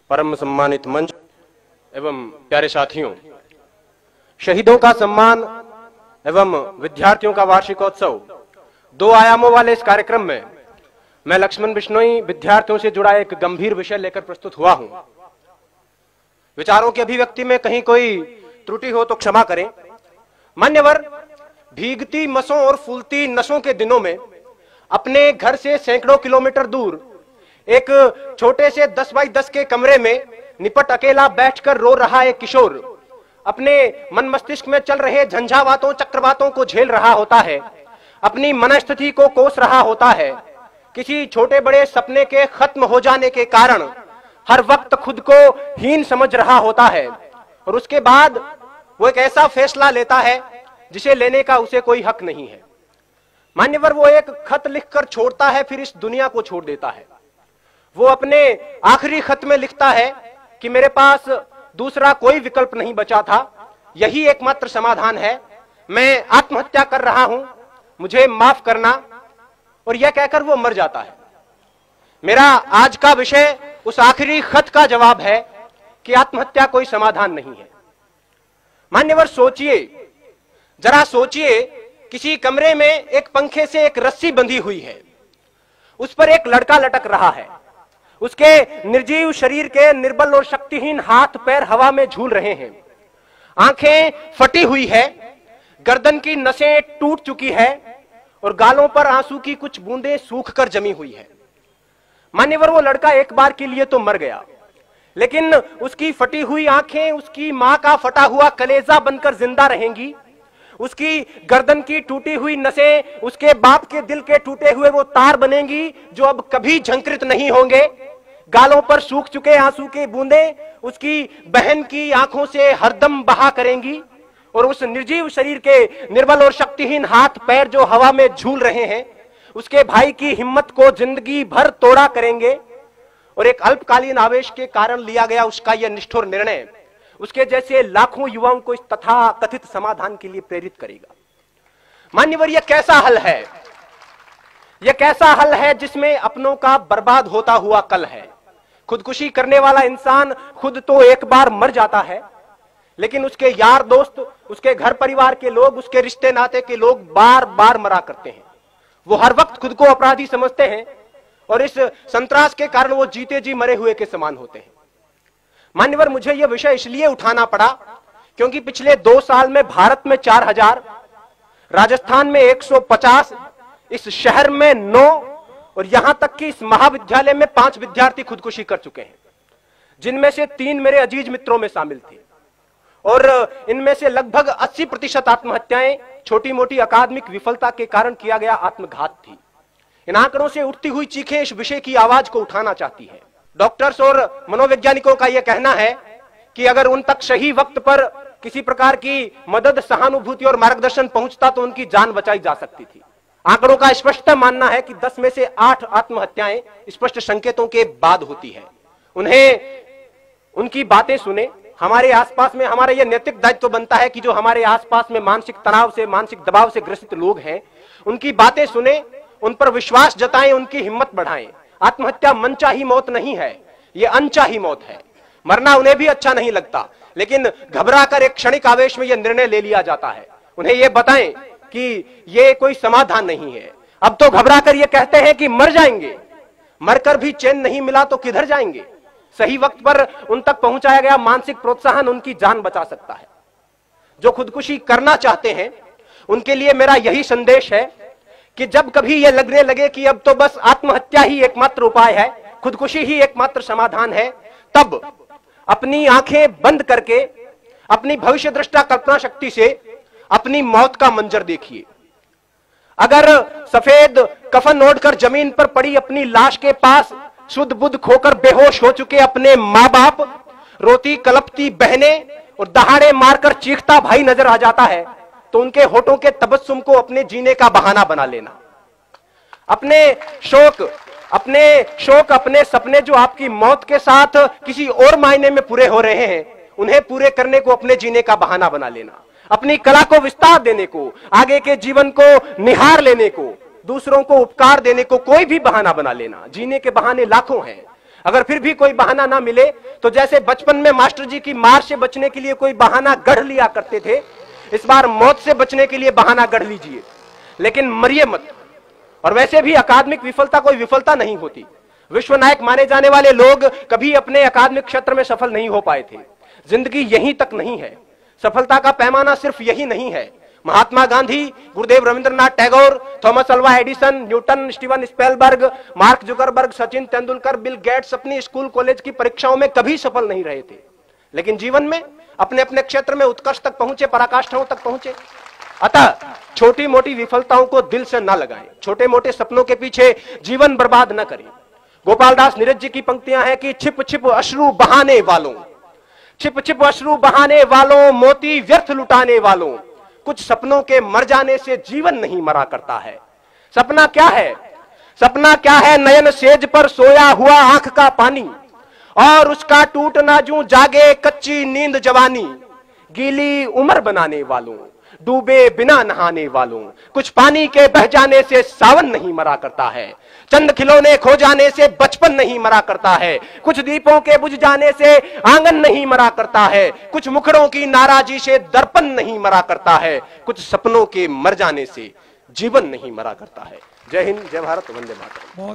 परम सम्मानित मंच एवं प्यारे साथियों, शहीदों का सम्मान एवं विद्यार्थियों का वार्षिकोत्सव दो आयामों वाले इस कार्यक्रम में मैं लक्ष्मण बिश्नोई विद्यार्थियों से जुड़ा एक गंभीर विषय लेकर प्रस्तुत हुआ हूं। विचारों की अभिव्यक्ति में कहीं कोई त्रुटि हो तो क्षमा करें। मान्यवर, भीगती मसों और फूलती नसों के दिनों में अपने घर से सैकड़ों किलोमीटर दूर एक छोटे से 10 बाई 10 के कमरे में निपट अकेला बैठकर रो रहा एक किशोर अपने मन मस्तिष्क में चल रहे झंझावातों चक्रवातों को झेल रहा होता है, अपनी मनस्थिति को कोस रहा होता है। किसी छोटे बड़े सपने के खत्म हो जाने के कारण हर वक्त खुद को हीन समझ रहा होता है और उसके बाद वो एक ऐसा फैसला लेता है जिसे लेने का उसे कोई हक नहीं है। मान्यवर, वो एक खत लिखकर छोड़ता है, फिर इस दुनिया को छोड़ देता है। वो अपने आखिरी खत में लिखता है कि मेरे पास दूसरा कोई विकल्प नहीं बचा था, यही एकमात्र समाधान है, मैं आत्महत्या कर रहा हूं, मुझे माफ करना। और यह कहकर वो मर जाता है। मेरा आज का विषय उस आखिरी खत का जवाब है कि आत्महत्या कोई समाधान नहीं है। मान्यवर, सोचिए, जरा सोचिए, किसी कमरे में एक पंखे से एक रस्सी बंधी हुई है, उस पर एक लड़का लटक रहा है, उसके निर्जीव शरीर के निर्बल और शक्तिहीन हाथ पैर हवा में झूल रहे हैं, आंखें फटी हुई है, गर्दन की नसें टूट चुकी है और गालों पर आंसू की कुछ बूंदें सूख कर जमी हुई है। मान्यवर, वो लड़का एक बार के लिए तो मर गया, लेकिन उसकी फटी हुई आंखें उसकी मां का फटा हुआ कलेजा बनकर जिंदा रहेंगी। उसकी गर्दन की टूटी हुई नसें उसके बाप के दिल के टूटे हुए वो तार बनेंगी जो अब कभी झंकृत नहीं होंगे। गालों पर सूख चुके आंसू की बूंदें उसकी बहन की आंखों से हरदम बहा करेंगी और उस निर्जीव शरीर के निर्बल और शक्तिहीन हाथ पैर जो हवा में झूल रहे हैं उसके भाई की हिम्मत को जिंदगी भर तोड़ा करेंगे। और एक अल्पकालीन आवेश के कारण लिया गया उसका यह निष्ठुर निर्णय उसके जैसे लाखों युवाओं को इस तथा कथित समाधान के लिए प्रेरित करेगा। मान्यवर, यह कैसा हल है? यह कैसा हल है जिसमें अपनों का बर्बाद होता हुआ कल है। खुदकुशी करने वाला इंसान खुद तो एक बार मर जाता है, लेकिन उसके यार दोस्त, उसके घर परिवार के लोग, उसके रिश्ते नाते के लोग बार बार मरा करते हैं। वो हर वक्त खुद को अपराधी समझते हैं और इस संत्रास के कारण वो जीते जी मरे हुए के समान होते हैं। मान्यवर, मुझे यह विषय इसलिए उठाना पड़ा क्योंकि पिछले 2 साल में भारत में 4000, राजस्थान में 150, इस शहर में 9 और यहां तक कि इस महाविद्यालय में 5 विद्यार्थी खुदकुशी कर चुके हैं, जिनमें से 3 मेरे अजीज मित्रों में शामिल थे। और इनमें से लगभग 80% आत्महत्याएं छोटी मोटी अकादमिक विफलता के कारण किया गया आत्मघात थी। इन आंकड़ों से उठती हुई चीखें इस विषय की आवाज को उठाना चाहती है। डॉक्टर्स और मनोवैज्ञानिकों का यह कहना है कि अगर उन तक सही वक्त पर किसी प्रकार की मदद, सहानुभूति और मार्गदर्शन पहुंचता तो उनकी जान बचाई जा सकती थी। आंकड़ों का स्पष्ट मानना है कि 10 में से 8 आत्महत्याएं स्पष्ट संकेतों के बाद होती है। उन्हें उनकी बातें सुने। हमारे आसपास में हमारा यह नैतिक दायित्व बनता है कि जो हमारे आसपास में मानसिक तनाव से, मानसिक दबाव से ग्रसित लोग हैं, उनकी बातें सुने, उन पर विश्वास जताएं, उनकी हिम्मत बढ़ाएं। आत्महत्या मनचाही मौत नहीं है, यह अनचाही मौत है। मरना उन्हें भी अच्छा नहीं लगता, लेकिन घबराकर एक क्षणिक आवेश में यह निर्णय ले लिया जाता है। उन्हें यह बताएं कि यह कोई समाधान नहीं है। अब तो घबराकर यह कहते हैं कि मर जाएंगे, मरकर भी चैन नहीं मिला तो किधर जाएंगे। सही वक्त पर उन तक पहुंचाया गया मानसिक प्रोत्साहन उनकी जान बचा सकता है। जो खुदकुशी करना चाहते हैं उनके लिए मेरा यही संदेश है कि जब कभी यह लगने लगे कि अब तो बस आत्महत्या ही एकमात्र उपाय है, खुदकुशी ही एकमात्र समाधान है, तब अपनी आंखें बंद करके अपनी भविष्य दृष्टा कल्पना शक्ति से अपनी मौत का मंजर देखिए। अगर सफेद कफन ओढ़कर जमीन पर पड़ी अपनी लाश के पास शुद्ध बुद्ध खोकर बेहोश हो चुके अपने मां बाप, रोती कलपती बहनें और दहाड़े मारकर चीखता भाई नजर आ जाता है तो उनके होठों के तबस्सुम को अपने जीने का बहाना बना लेना। अपने शोक, अपने सपने जो आपकी मौत के साथ किसी और मायने में पूरे हो रहे हैं, उन्हें पूरे करने को अपने जीने का बहाना बना लेना। अपनी कला को विस्तार देने को, आगे के जीवन को निहार लेने को, दूसरों को उपकार देने को कोई भी बहाना बना लेना। जीने के बहाने लाखों हैं, अगर फिर भी कोई बहाना ना मिले तो जैसे बचपन में मास्टर जी की मार से बचने के लिए कोई बहाना गढ़ लिया करते थे, इस बार मौत से बचने के लिए बहाना गढ़ लीजिए, लेकिन मरिए मत। और वैसे भी अकादमिक विफलता कोई विफलता नहीं होती। विश्व नायक माने जाने वाले लोग कभी अपने अकादमिक क्षेत्र में सफल नहीं हो पाए थे। जिंदगी यहीं तक नहीं है, सफलता का पैमाना सिर्फ यही नहीं है। Mahatma Gandhi, Gurudev Rabindranath Tagore, Thomas Alva Edison, Newton, Steven Spielberg, Mark Zuckerberg, Sachin Tendulkar, Bill Gates अपनी स्कूल कॉलेज की परीक्षाओं में कभी सफल नहीं रहे थे, लेकिन जीवन में अपने अपने क्षेत्र में उत्कर्ष तक पहुंचे, पराकाष्ठाओं तक पहुंचे। अतः छोटी मोटी विफलताओं को दिल से ना लगाएं, छोटे मोटे सपनों के पीछे जीवन बर्बाद न करें। गोपाल दास नीरज जी की पंक्तियां हैं कि छिप छिप अश्रु बहाने वालों, छिप छिप अश्रु बहाने वालों, मोती व्यर्थ लुटाने वालों, कुछ सपनों के मर जाने से जीवन नहीं मरा करता है। सपना क्या है? सपना क्या है? नयन सेज पर सोया हुआ आंख का पानी, और उसका टूटना जूं जागे कच्ची नींद जवानी। गीली उम्र बनाने वालों, डूबे बिना नहाने वालों, कुछ पानी के बह जाने से सावन नहीं मरा करता है। चंद खिलौने खो जाने से बचपन नहीं मरा करता है। कुछ दीपों के बुझ जाने से आंगन नहीं मरा करता है। कुछ मुखड़ों की नाराजी से दर्पण नहीं मरा करता है। कुछ सपनों के मर जाने से जीवन नहीं मरा करता है। जय हिंद, जय भारत, वंदे मातरम।